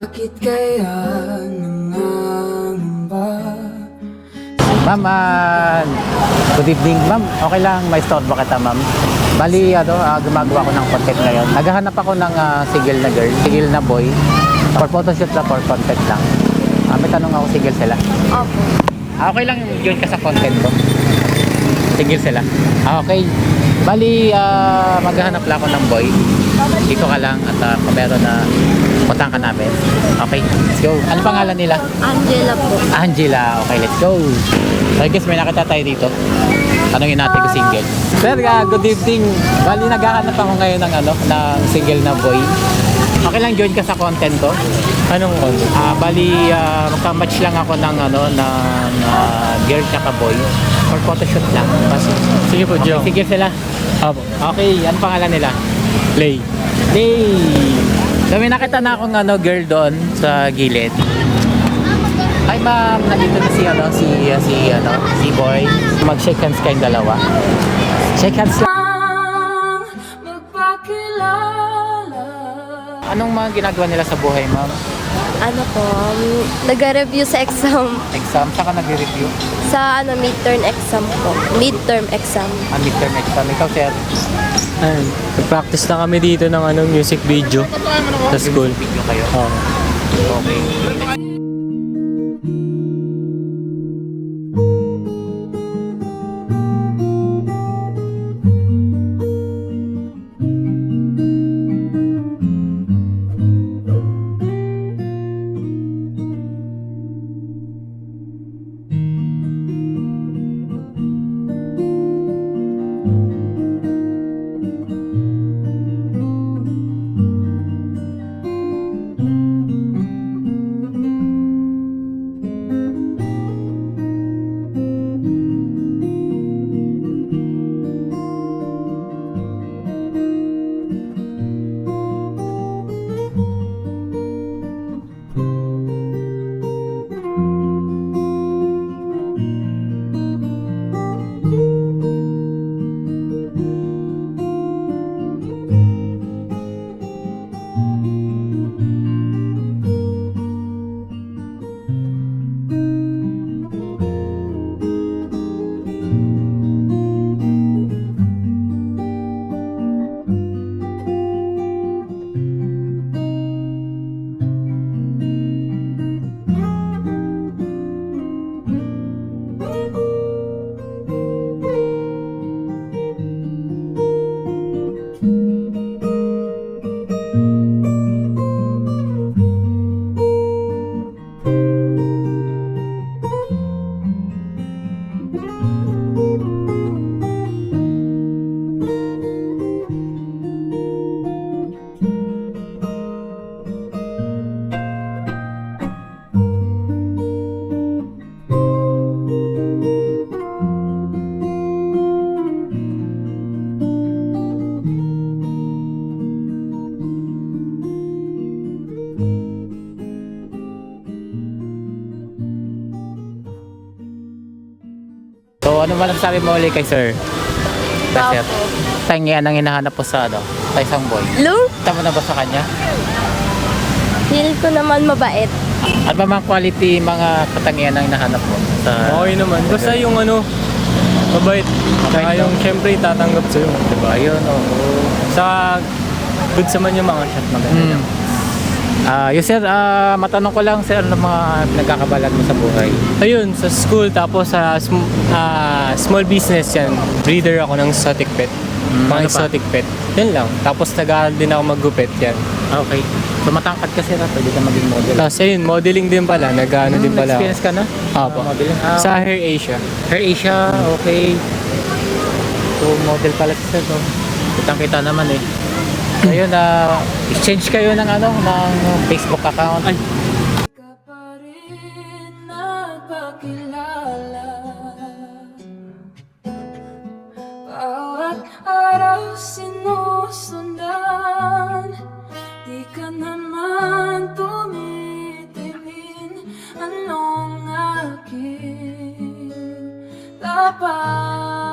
Bakit kaya nangangamba? Ma'am, good evening ma'am. Okay lang, may store ba kita ma'am? Bali, gumagawa ko ng content ngayon. Naghahanap ako ng sigil na girl, sigil na boy. For photoshoot lang, for content lang. May tanong ako, sigil sila? Opo. Okay lang yun ka sa content ko. Sigil sila? Okay. Bali, maghahanap lang ako ng boy. Dito ka lang at kung meron na puntahan ka namin. Okay, let's go. Ano pangalan nila? Angela po. Angela. Okay, let's go. So I guess may nakita tayo dito. Tanungin natin kung single. Sir, good evening. Bali, naghahanap ako ngayon ng ng single na boy. Okay lang join ka sa content ko. Anong content? Bali, magka-match lang ako ng girl tsaka boy. For photoshoot lang. Sige po, Joe. Sige sila. Apo. Okay, ano pangalan nila? Play. Hey! So may nakita na akong girl doon sa gilid. Hi ma'am, nandito na si boy. Mag-shake hands kayong dalawa. Shake hands lang. Magpakilala. Anong mga ginagawa nila sa buhay ma'am? Ano po, nag-review sa exam. Exam? Saan ka nag-review? Sa midterm exam po. Midterm exam. Midterm exam. Ikaw sir? Ayun. Practice na kami dito ng music video sa school. Video kayo? Oo. Okay. So ano man ang sabi mo ulit kay sir? Sir. Tangian ang hinahanap po sa sa isang boy. Lu? Tama na ba sa kanya? Feel ko naman mabait. Ano ba mga quality, mga katangian ang hinahanap mo? Okay naman. Basta yung mabait. Saka yung syempre tatanggap sa'yo. Diba? Ayun, Saka good sa man yung mga shot maganda. Yung sir, matanong ko lang sir, ano mga pinagkakabalan mo sa buhay? Ayun, sa school tapos sa small business yan. Breeder ako ng exotic pet. Mga ano pa? exotic pet. Yan lang. Tapos nag-aaral din ako mag-gupit yan. Okay. So matangkad ka sir, pwede ka maging model. Tapos ayun, modeling din pala. Nag-ano din pala ako. Experience ka na? Apo. Modeling? Sa Hair Asia. Hair Asia, okay. So model pala si sir, no? Kitang-kita naman eh. Ayun, exchange kayo ng ng Facebook account. Ay. Ka pa rin nagpakilala. Bawat araw sinusundan. Di ka naman tumitingin. Anong aking dapat